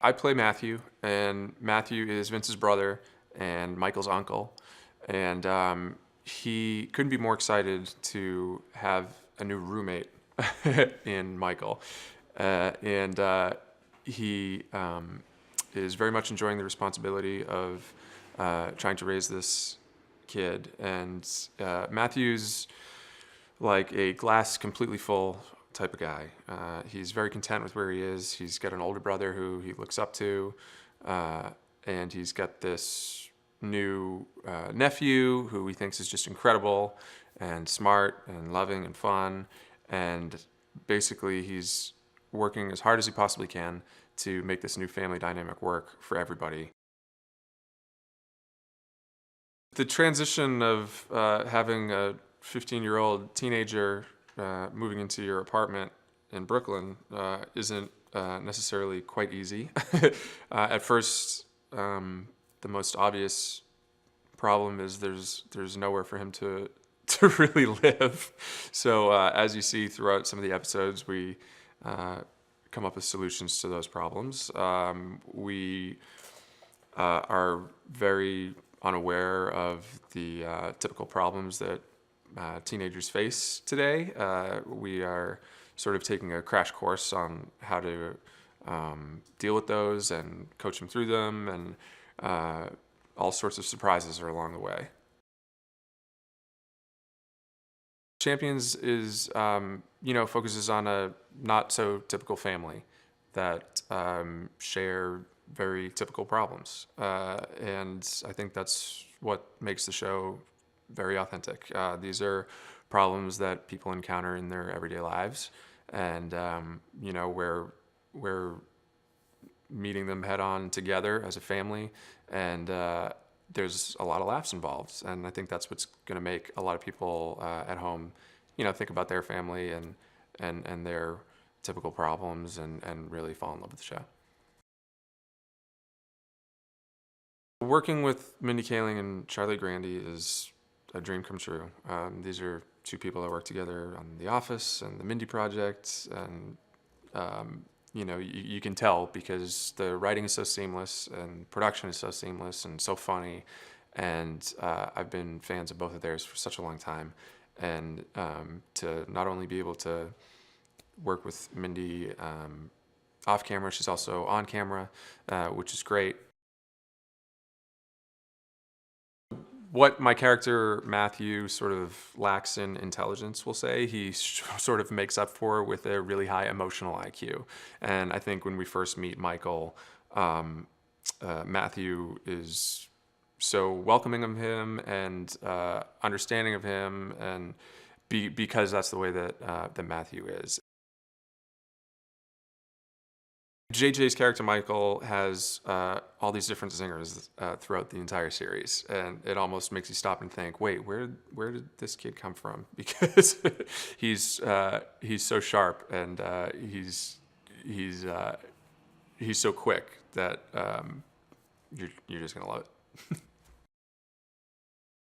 I play Matthew, and Matthew is Vince's brother and Michael's uncle. And he couldn't be more excited to have a new roommate in Michael. And he is very much enjoying the responsibility of trying to raise this kid. And Matthew's like a glass completely full type of guy. He's very content with where he is. He's got an older brother who he looks up to, and he's got this new nephew who he thinks is just incredible and smart and loving and fun. And basically, he's working as hard as he possibly can to make this new family dynamic work for everybody. The transition of having a 15-year-old teenager moving into your apartment in Brooklyn isn't necessarily quite easy. At first, the most obvious problem is there's nowhere for him to really live. So as you see throughout some of the episodes, we come up with solutions to those problems. We are very unaware of the typical problems that teenagers face today. We are sort of taking a crash course on how to deal with those and coach them through them, and all sorts of surprises are along the way. Champions is, focuses on a not so typical family that share very typical problems. And I think that's what makes the show very authentic. These are problems that people encounter in their everyday lives, and we're meeting them head on together as a family, and there's a lot of laughs involved. And I think that's what's going to make a lot of people at home, think about their family and their typical problems and really fall in love with the show. Working with Mindy Kaling and Charlie Grandy is a dream come true. These are two people that work together on The Office and the Mindy Project, and you can tell because the writing is so seamless and production is so seamless and so funny, and I've been fans of both of theirs for such a long time, and to not only be able to work with Mindy off camera, she's also on camera, which is great. What my character Matthew sort of lacks in intelligence, we'll say, he sort of makes up for with a really high emotional IQ. And I think when we first meet Michael, Matthew is so welcoming of him and understanding of him, and because that's the way that Matthew is. JJ's character Michael has all these different zingers throughout the entire series, and it almost makes you stop and think, wait, where did this kid come from? Because he's so sharp, and he's so quick that you're just gonna love it.